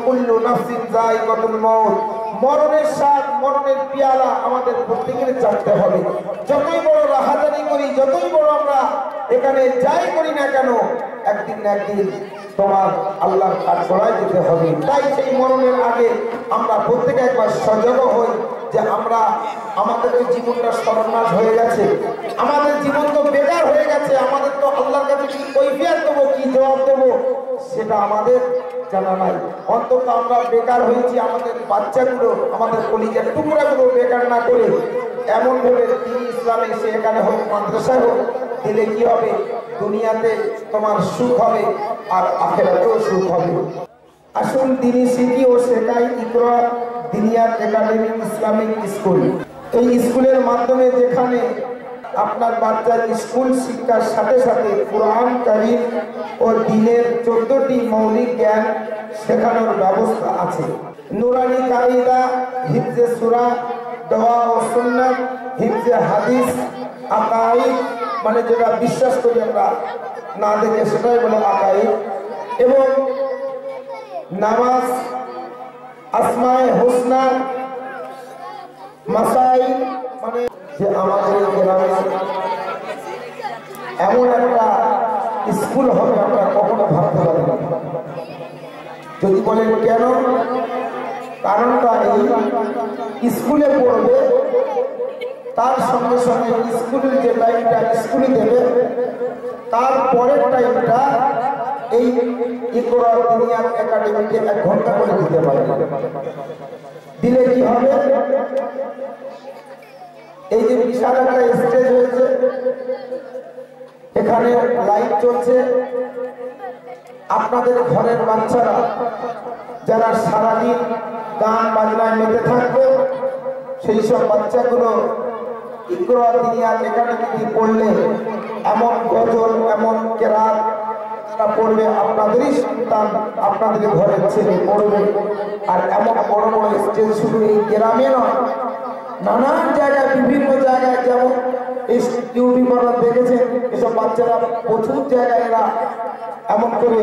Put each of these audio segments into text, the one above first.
কুল্লু নাফসিন যায়িকাতুল মাউত, মরণের স্বাদ মরণের পেয়ালা আমাদের প্রত্যেকের চাইতে হবে। যতই বড় রাহাজানি করি, যতই বড় আমরা এখানে যাই করি না কেন, একদিন না একদিন তোমার আল্লাহর কাঠগড়ায় যেতে হবে। তাই সেই মরণের আগে আমরা প্রত্যেকে একবার সজাগ হই যে আমরা আমাদের জীবনটা সর্বনাশ হয়ে গেছে, আমাদের জীবন তো বেকার হয়ে গেছে, আমাদের তো আল্লাহর কাছে কি কৈফিয়ত দেবো, কি জবাব দেবো সেটা আমাদের জানা নাই। অন্তত আমরা বেকার হয়েছি, আমাদের বাচ্চাগুলো আমাদের কলিজার টুকরাগুলো বেকার না করে এমন ভাবে দিন ইসলামে সে এখানে হোক মাদ্রাসায় হোক দিলে কি হবে, দুনিয়াতে তোমার সুখ হবে আর আখিরাতেও সুখ হবে। আসুন দিনই শিখি ও শেখাই ইকরা দিনিয়ার একাডেমি ইসলামিক স্কুল। এই স্কুলের মাধ্যমে যেখানে আপনার বাচ্চার স্কুল শিক্ষার সাথে সাথে কুরআন কারীম ও দ্বীনের 14টি মৌলিক জ্ঞান শেখানোর ব্যবস্থা আছে। নুরানি কায়দা, হিফজে সূরা, দোয়া ও সুন্নাত, হিফজে হাদিস, আকাঈদ মানে যেটা বিশ্বাস করি আমরা না দেখে সেটাই বলে আকাঈদ, এবং নামাজ, আসমায়ে হুসনা, মাসাইল মানে যে আমাদের গ্রামে এমন একটা স্কুল হবে আমরা কখনো ভাবতে পারি না। যদি বলেন কেন, কারণটা এই স্কুলে পড়বে, তার সঙ্গে সঙ্গে স্কুলের যে টাইমটা স্কুলে দেবে তার পরের টাইমটা এই ইকরা দিনিয়ার একাডেমিতে 1 ঘন্টা করে দিতে পারে। দিলে কি হবে, এই যে বিশাল একটা স্টেজ হয়েছে, এখানে লাইট চলছে, আপনাদের ঘরের বাচ্চারা যারা সারাদিন গান বাজনায় মেতে থাকবে সেই সব বাচ্চাগুলো ইকরা দিনিয়ার একাডেমিতে পড়লে এমন গজল এমন কেরাত তারা পড়বে, আপনাদেরই সন্তান আপনাদের ঘরের ছেলে পড়বে। আর এমন বড় বড় স্টেজ শুধু এই গ্রামে নয়, নানান জায়গায় বিভিন্ন জায়গায়, যেমন এই ইউটিউবাররা দেখেছেন এসব বাচ্চারা প্রচুর জায়গায় এরা এমন করে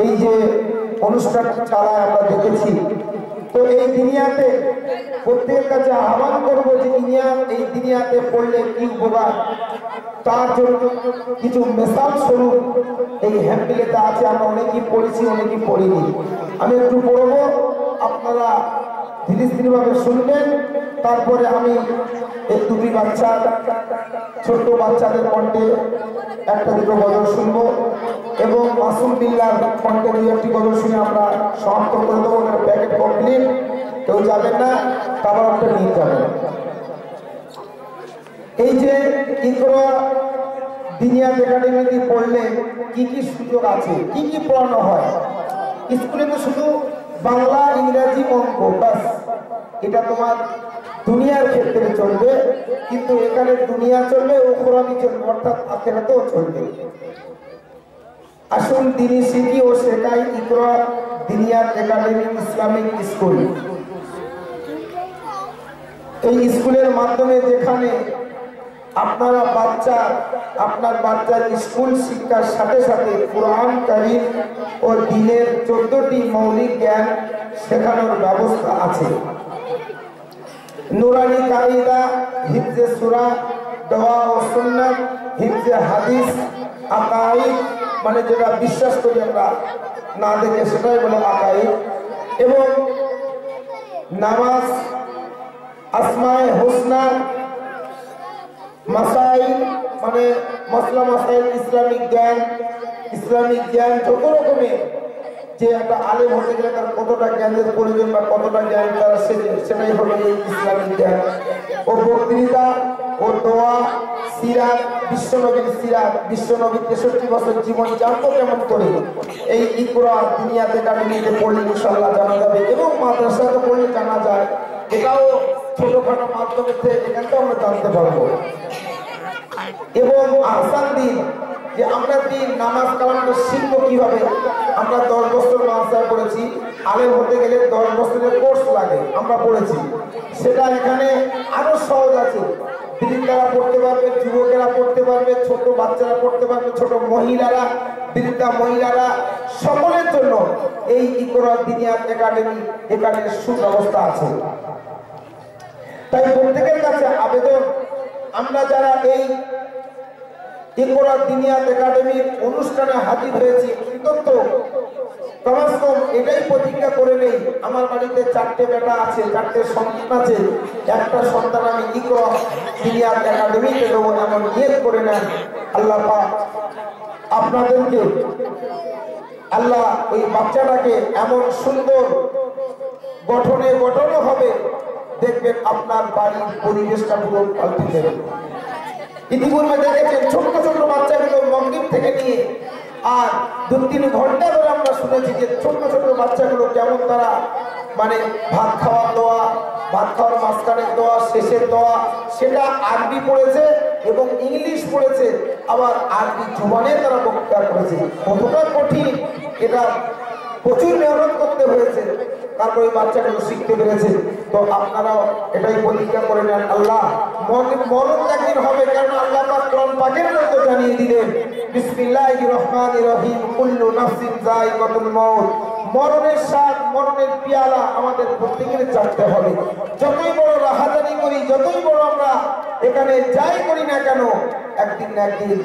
এই যে অনুষ্ঠান চালায় আমরা দেখেছি। তো এই দুনিয়াতে প্রত্যেকের কাছে আহ্বান করবো যে এই দুনিয়াতে পড়লে কি উপকার, তার জন্য কিছু মেসাল স্বরূপ এই হ্যাম্পিলেতে আছে। আমরা অনেকেই পড়েছি, অনেকেই পড়িনি। আমি একটু পড়বো, আপনারা ধীরে ধীরে ভাবে শুনবেন। তারপরে আমি এই দুটি বাচ্চা, ছোট্ট বাচ্চাদের কণ্ঠে 1-2 গজল শুনবো এবং মাসুম বিল্লার কণ্ঠে 2-1টি গজল শুনে আমরা সমাপ্ত করে দেবো। প্যাকেট কমপ্লিট, কেউ যাবেন না, তারপর একটা নিয়ে যাবেন। এই যে ইকরা দিনিয়ার একাডেমিতে পড়লে কি কি সুযোগ আছে, কি কি পড়ানো হয়। স্কুলে তো শুধু বাংলা, ইংরেজি, অঙ্ক বাস, এটা তোমার দুনিয়ার ক্ষেত্রে চলবে, কিন্তু এখানে দুনিয়া চলবে, উখরাবি চলবে, অর্থাৎ আখিরাতেও চলবে। আসুন দিনই শিখি ও শেখাই ইকরা দিনিয়ার একাডেমি ইসলামিক স্কুল। এই স্কুলের মাধ্যমে যেখানে আপনার বাচ্চার স্কুল শিক্ষার সাথে সাথে কুরআন কারীম ও দ্বীনের 14টি মৌলিক জ্ঞান শেখানোর ব্যবস্থা আছে। নুরানি কায়দা, হিফজে সূরা, দোয়া ও সুন্নাত, হিফজে হাদিস, আকাঈদ মানে যেটা বিশ্বাস করি আমরা না দেখে সেটাই বলে আকাঈদ, এবং নামাজ, আসমায়ে হুসনা, মাসাইল মানে মসলা মাসাইল, ইসলামিক জ্ঞান যত রকমের, যে একটা আলেম হতে গেলে তার কতটা জ্ঞানের প্রয়োজন বা কতটা জ্ঞান তারা সেটাই হলো এই ইসলামিক জ্ঞান। ও বক্তৃতা ও দোয়া, সিরাত, বিশ্বনবীর সিরাত, বিশ্বনবীর 63 বছর জীবন জানতো কেমন করে, এই ইকরা দিনিয়ার একাডেমিতে পড়লে ইনশাআল্লাহ জানা যাবে। এবং মাদ্রাসাতে পড়লে জানা যায়, এটাও ছোটখাটো মাধ্যমে এখান থেকে আমরা জানতে পারবো। এবং আহসান দিন, যে আমরা দিন নামাজ কালামটা শিখবো কিভাবে। আমরা 10 বছর মাদ্রাসায় পড়েছি, আলেম হতে গেলে 10 বছরের কোর্স লাগে, আমরা পড়েছি। সেটা এখানে আরো সহজ আছে, বৃদ্ধারা পড়তে পারবে, যুবকেরা পড়তে পারবে, ছোট বাচ্চারা পড়তে পারবে, ছোট মহিলারা, বৃদ্ধা মহিলারা, সকলের জন্য এই ইকরা দিনিয়াত একাডেমি এখানে সুব্যবস্থা আছে। তাই প্রত্যেকের কাছে আবেদন, আমরা যারা এই ইকরা দিনিয়াত একাডেমির অনুষ্ঠানে হাজির হয়েছি, অন্তত কমাস কম এটাই প্রতিজ্ঞা করে নেই, আমার বাড়িতে 4টে বেটা আছে, 4টে সন্তান আছে, একটা সন্তান আমি ইকরা দিনিয়াত একাডেমিতে দেবো, এমন নিয়ত করে নেন। আল্লাহ পাক আপনাদেরকে, আল্লাহ ওই বাচ্চাটাকে এমন সুন্দর গঠনও হবে, দেখবেন আপনার বাড়ির পরিবেশটা পুরো পাল্টে যাবে। ইতিপূর্বে দেখেছেন ছোট্ট ছোট্ট বাচ্চাগুলো মন্দির থেকে নিয়ে আর 2-3 ঘন্টা ধরে আমরা শুনেছি যে ছোট্ট ছোট্ট বাচ্চাগুলো কেমন তারা মানে ভাত খাওয়ার দোয়া, ভাত খাওয়ার মাঝখানের দোয়া, শেষের দোয়া, সেটা আরবি পড়েছে এবং ইংলিশ পড়েছে, আবার আরবি জুবানে তারা বক্তৃতা করেছে। কতটা কঠিন, এটা প্রচুর মেহনত করতে হয়েছে, তারপরে বাচ্চাগুলো শিখতে পেরেছে। তো আপনারাও এটাই প্রতিজ্ঞা করে নেন, আল্লাহ মরণ একদিন হবে, কারণ আল্লাহ পাক কোরআন পাকের মধ্যে জানিয়ে দিলেন, বিসমিল্লাহির রহমানির রহিম, কুল্লু নাফসিন যায়িকাতুল মাউত, মরণের স্বাদ, মরণের পেয়ালা আমাদের প্রত্যেকের চাটতে হবে। যতই বড় রাহাজানি করি, যতই বড় আমরা এখানে যাই করি না কেন, একদিন না একদিন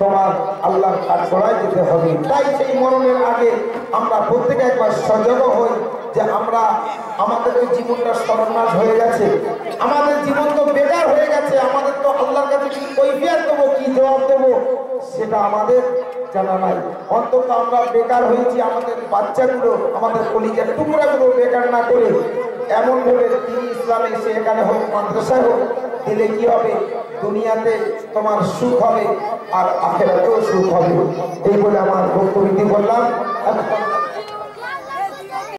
তোমার আল্লাহর কাঠগড়ায় যেতে হবে। তাই সেই মরণের আগে আমরা প্রত্যেকে একবার সজাগ হই যে আমরা, আমাদের জীবনটা সর্বনাশ হয়ে গেছে, আমাদের জীবন তো বেকার হয়ে গেছে, আমাদের তো আল্লাহর কাছে কি কৈফিয়ত দেবো, কি জবাব দেবো সেটা আমাদের জানা নাই। অন্তত আমরা বেকার হয়েছি, আমাদের বাচ্চাগুলো, আমাদের কলিজার টুকরাগুলো বেকার না করে এমন ভাবে দিন ইসলামে সে এখানে হোক, মাদ্রাসায় হোক, দিলে কি হবে, দুনিয়াতে তোমার সুখ হবে আর আখিরাতেও সুখ হবে। এই বলে আমার বক্তব্য বললাম।